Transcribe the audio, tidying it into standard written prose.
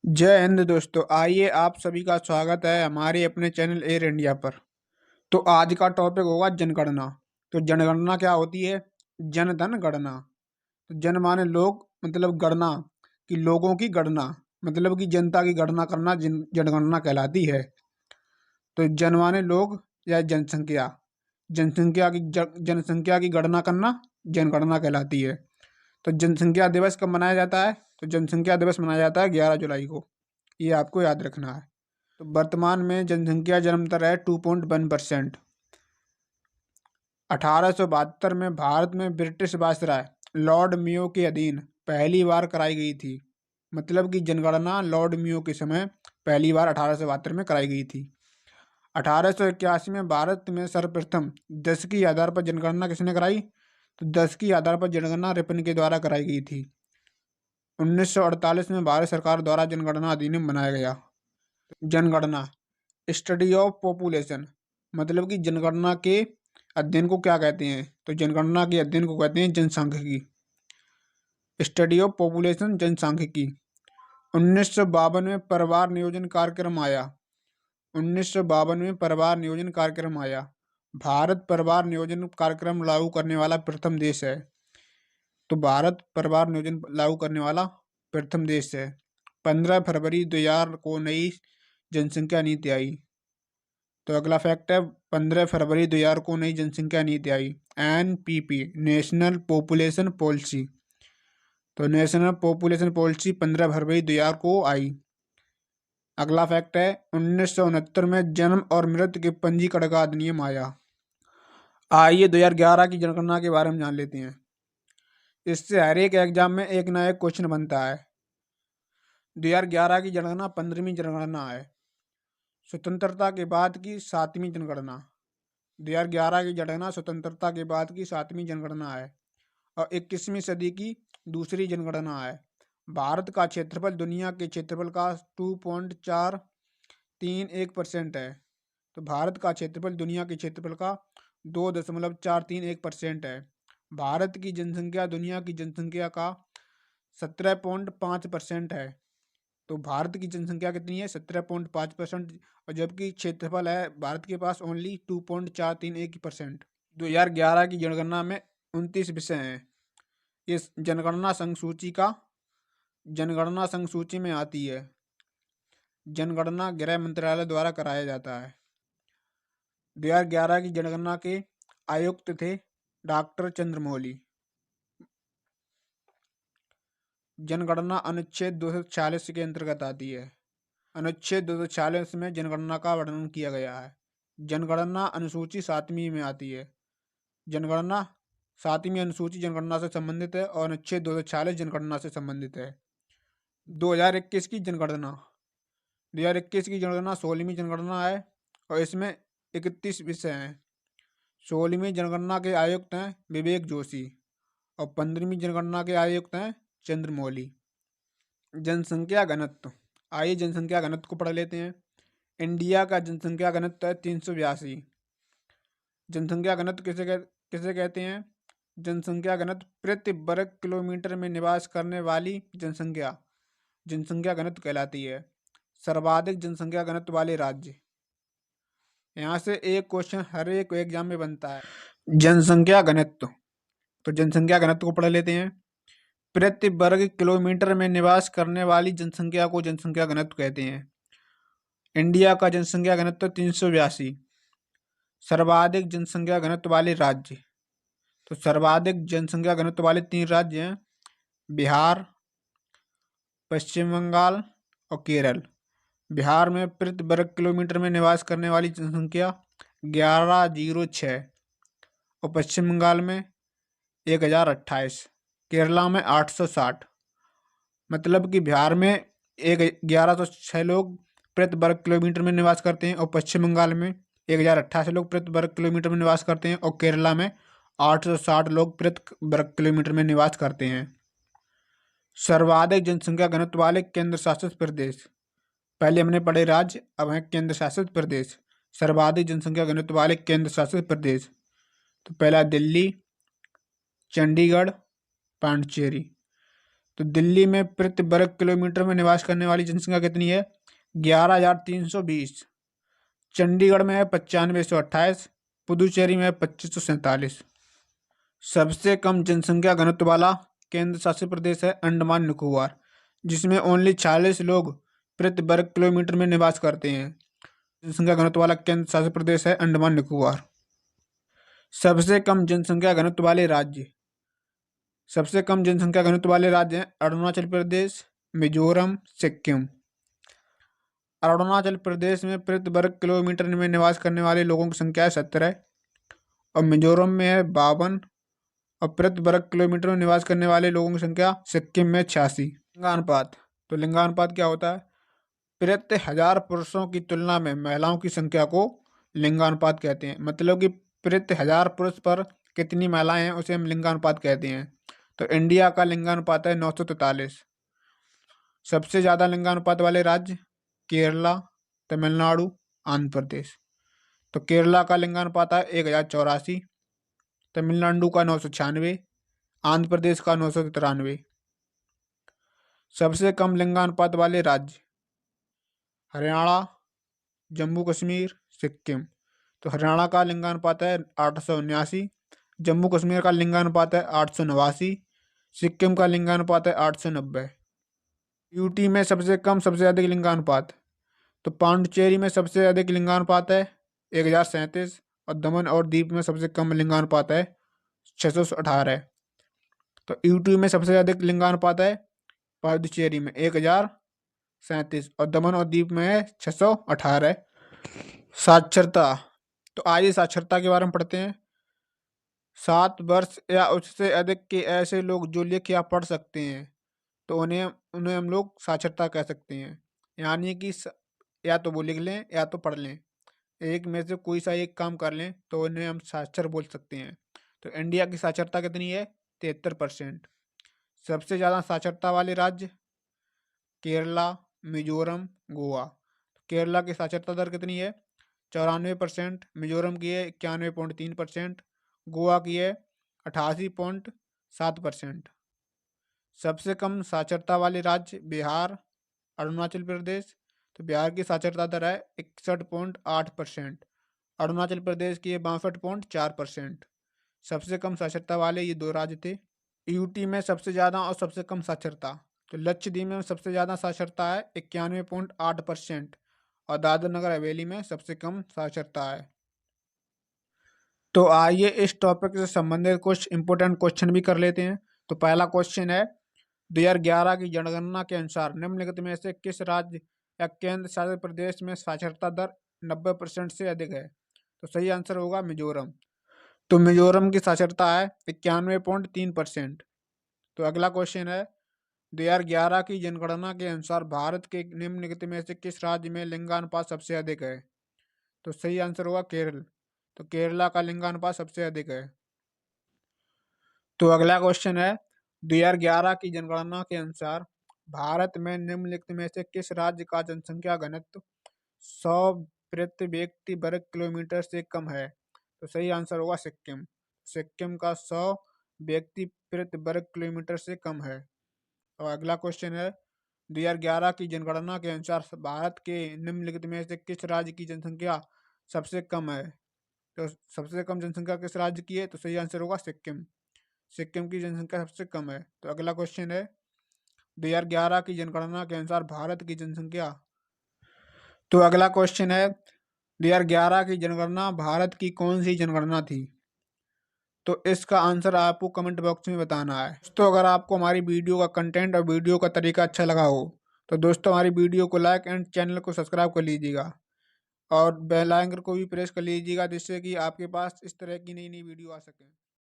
जय हिंद दोस्तों। आइए, आप सभी का स्वागत है हमारे अपने चैनल एयर इंडिया पर। तो आज का टॉपिक होगा जनगणना। तो जनगणना क्या होती है? जनधन गणना। तो जन माने लोग, मतलब गणना कि लोगों की गणना, मतलब कि जनता की गणना करना जनगणना कहलाती है। तो जन माने लोग या जनसंख्या, जनसंख्या की गणना करना जनगणना कहलाती है। तो जनसंख्या दिवस कब मनाया जाता है? तो जनसंख्या दिवस मनाया जाता है 11 जुलाई को। ये आपको याद रखना है। तो वर्तमान में जनसंख्या जन्म दर है 2.1%। 1872 में भारत में ब्रिटिश वायसराय लॉर्ड मेयो के अधीन पहली बार कराई गई थी। मतलब कि जनगणना लॉर्ड मेयो के समय पहली बार 1872 में कराई गई थी। 1881 में भारत में सर्वप्रथम 10 के आधार पर जनगणना किसने कराई? तो 10 के आधार पर जनगणना रिपन के द्वारा कराई गई थी। 1948 में भारत सरकार द्वारा जनगणना अधिनियम बनाया गया। जनगणना स्टडी ऑफ पॉपुलेशन, मतलब कि जनगणना के अध्ययन को क्या कहते हैं? तो जनगणना के अध्ययन को कहते हैं जनसांख्यिकी। स्टडी ऑफ पॉपुलेशन, जनसांख्यिकी। 1952 में परिवार नियोजन कार्यक्रम आया। 1952 में परिवार नियोजन कार्यक्रम आया। भारत परिवार नियोजन कार्यक्रम लागू करने वाला प्रथम देश है। तो भारत परिवार नियोजन लागू करने वाला प्रथम देश है। 15 फरवरी 2000 को नई जनसंख्या नीति आई। तो अगला फैक्ट है, 15 फरवरी 2000 को नई जनसंख्या नीति आई। NPP, national population policy. तो नेशनल पॉपुलेशन पॉलिसी 15 फरवरी 2000 को आई। अगला फैक्ट है, 1969 में जन्म और मृत्यु के पंजीकरण का अधिनियम आया। आइए 2011 की जनगणना के बारे में जान लेते हैं। इससे हर एक एग्जाम में एक ना एक क्वेश्चन बनता है। 2011 की जनगणना 15वीं जनगणना है। स्वतंत्रता के बाद की 7वीं जनगणना। 2011 की जनगणना स्वतंत्रता के बाद की 7वीं जनगणना है और 21वीं सदी की दूसरी जनगणना है। भारत का क्षेत्रफल दुनिया के क्षेत्रफल का 2.431% है। तो भारत का क्षेत्रफल दुनिया के क्षेत्रफल का 2.431% है। भारत की जनसंख्या दुनिया की जनसंख्या का 17.5% है। तो भारत की जनसंख्या कितनी है? 17.5%। और जबकि क्षेत्रफल है भारत के पास ओनली 2.431%। 2011 की जनगणना में 29 विषय हैं। इस जनगणना संघ सूची में आती है। जनगणना गृह मंत्रालय द्वारा कराया जाता है। 2011 की जनगणना के आयुक्त थे डॉक्टर चंद्रमौली। जनगणना अनुच्छेद 246 के अंतर्गत आती है। अनुच्छेद 246 में जनगणना का वर्णन किया गया है। जनगणना अनुसूची 7वीं में आती है। जनगणना 7वीं अनुसूची जनगणना से संबंधित है और अनुच्छेद 246 जनगणना से संबंधित है। 2021 की जनगणना। 2021 की जनगणना 16वीं जनगणना है और इसमें 31 विषय हैं। 16वीं जनगणना के आयुक्त हैं विवेक जोशी और 15वीं जनगणना के आयुक्त हैं चंद्रमौली। जनसंख्या घनत्व। आइए जनसंख्या घनत्व को पढ़ लेते हैं। इंडिया का जनसंख्या घनत्व है 382। जनसंख्या घनत्व किसे कहते हैं? जनसंख्या घनत्व प्रति वर्ग किलोमीटर में निवास करने वाली जनसंख्या घनत्व कहलाती है। सर्वाधिक जनसंख्या घनत्व वाले राज्य। यहाँ से एक क्वेश्चन हर एक एग्जाम में बनता है, जनसंख्या घनत्व। तो जनसंख्या घनत्व को पढ़ लेते हैं। प्रति वर्ग किलोमीटर में निवास करने वाली जनसंख्या को जनसंख्या घनत्व कहते हैं। इंडिया का जनसंख्या घनत्व 382। सर्वाधिक जनसंख्या घनत्व वाले राज्य। तो सर्वाधिक जनसंख्या घनत्व वाले 3 राज्य हैं, बिहार, पश्चिम बंगाल और केरल। बिहार में प्रति वर्ग किलोमीटर में निवास करने वाली जनसंख्या 1106 और पश्चिम बंगाल में 1028, केरला में 860। मतलब कि बिहार में 1106 लोग प्रति वर्ग किलोमीटर में निवास करते हैं और पश्चिम बंगाल में 1028 लोग प्रति वर्ग किलोमीटर में निवास करते हैं और केरला में 860 लोग प्रति वर्ग किलोमीटर में निवास करते हैं। सर्वाधिक जनसंख्या घनत्व वाले केंद्र शासित प्रदेश। पहले हमने पढ़े राज्य, अब है केंद्र शासित प्रदेश। सर्वाधिक जनसंख्या घनत्व वाले केंद्र शासित प्रदेश। तो पहला दिल्ली, चंडीगढ़, पांडिचेरी। तो दिल्ली में प्रति वर्ग किलोमीटर में निवास करने वाली जनसंख्या कितनी है? 11,320। चंडीगढ़ में है 9528। पुदुचेरी में है 2547। सबसे कम जनसंख्या घनत्व वाला केंद्र शासित प्रदेश है अंडमान निकोबार, जिसमें ओनली 46 लोग प्रति वर्ग किलोमीटर में निवास करते हैं। जनसंख्या घनत्व वाला केंद्र शासित प्रदेश है अंडमान निकोबार। सबसे कम जनसंख्या घनत्व वाले राज्य। सबसे कम जनसंख्या घनत्व वाले राज्य हैं अरुणाचल प्रदेश, मिजोरम, सिक्किम। अरुणाचल प्रदेश में प्रति वर्ग किलोमीटर में निवास करने वाले लोगों की संख्या है 17 और मिजोरम में है 52 और प्रति वर्ग किलोमीटर में निवास करने वाले लोगों की संख्या सिक्किम में 86। लिंगानुपात। तो लिंगानुपात क्या होता है? प्रति 1000 पुरुषों की तुलना में महिलाओं की संख्या को लिंगानुपात कहते हैं। मतलब कि प्रति 1000 पुरुष पर कितनी महिलाएं हैं उसे हम लिंगानुपात कहते हैं। तो इंडिया का लिंगानुपात है 943। सबसे ज़्यादा लिंगानुपात वाले राज्य केरला, तमिलनाडु, आंध्र प्रदेश। तो केरला का लिंगानुपात है 1084, तमिलनाडु का 996, आंध्र प्रदेश का 993। सबसे कम लिंगानुपात वाले राज्य हरियाणा, जम्मू कश्मीर, सिक्किम। तो हरियाणा का लिंगानुपात है 879, जम्मू कश्मीर का लिंगानुपात है 889, सिक्किम का लिंगानुपात है 890। यूटी में सबसे कम सबसे अधिक लिंगानुपात। तो पांडिचेरी में सबसे अधिक लिंगानुपात है 1037 और दमन और दीप में सबसे कम लिंगानुपात है 618। तो यूटी में सबसे अधिक लिंगानुपात है पांडिचेरी में 1037 और दमन और दीप में है 618। साक्षरता। तो आइए साक्षरता के बारे में पढ़ते हैं। 7 वर्ष या उससे अधिक के ऐसे लोग जो लिख या पढ़ सकते हैं तो उन्हें उन्हें हम लोग साक्षरता कह सकते हैं। यानी कि या तो वो लिख लें या तो पढ़ लें, एक में से कोई सा एक काम कर लें तो उन्हें हम साक्षर बोल सकते हैं। तो इंडिया की साक्षरता कितनी है? 73%। सबसे ज़्यादा साक्षरता वाले राज्य केरला, मिजोरम, गोवा। केरला की साक्षरता दर कितनी है? 94%। मिजोरम की है 91.3%। गोवा की है 88.7%। सबसे कम साक्षरता वाले राज्य बिहार, अरुणाचल प्रदेश। तो बिहार की साक्षरता दर है 61.8%। अरुणाचल प्रदेश की है 62.4%। सबसे कम साक्षरता वाले ये 2 राज्य थे। यूटी में सबसे ज़्यादा और सबसे कम साक्षरता। तो लक्षद्वीप में सबसे ज़्यादा साक्षरता है 91.8% और दादर नगर हवेली में सबसे कम साक्षरता है। तो आइए इस टॉपिक से संबंधित कुछ इंपोर्टेंट क्वेश्चन भी कर लेते हैं। तो पहला क्वेश्चन है 2011 की जनगणना के अनुसार निम्नलिखित में से किस राज्य या केंद्र शासित प्रदेश में साक्षरता दर 90% से अधिक है? तो सही आंसर होगा मिजोरम। तो मिजोरम की साक्षरता है 91.3%। तो अगला क्वेश्चन है 2011 की जनगणना के अनुसार भारत के निम्नलिखित में से किस राज्य में लिंगानुपात सबसे अधिक है? तो सही आंसर होगा केरल। तो केरला का लिंगानुपात सबसे अधिक है। तो अगला क्वेश्चन है 2011 की जनगणना के अनुसार भारत में निम्नलिखित में से किस राज्य का जनसंख्या घनत्व 100 प्रति व्यक्ति वर्ग किलोमीटर से कम है? तो सही आंसर होगा सिक्किम। सिक्किम का 100 व्यक्ति प्रति वर्ग किलोमीटर से कम है। और अगला क्वेश्चन है 2011 की जनगणना के अनुसार भारत के निम्नलिखित में से किस राज्य की जनसंख्या सबसे कम है? तो सबसे कम जनसंख्या किस राज्य की है? तो सही आंसर होगा सिक्किम। सिक्किम की जनसंख्या सबसे कम है। तो अगला क्वेश्चन है 2011 की जनगणना के अनुसार भारत की जनसंख्या। तो अगला क्वेश्चन है 2011 की जनगणना भारत की कौन सी जनगणना थी? तो इसका आंसर आपको कमेंट बॉक्स में बताना है। दोस्तों अगर आपको हमारी वीडियो का कंटेंट और वीडियो का तरीका अच्छा लगा हो तो दोस्तों हमारी वीडियो को लाइक एंड चैनल को सब्सक्राइब कर लीजिएगा और बेल आइकन को भी प्रेस कर लीजिएगा जिससे कि आपके पास इस तरह की नई नई वीडियो आ सके।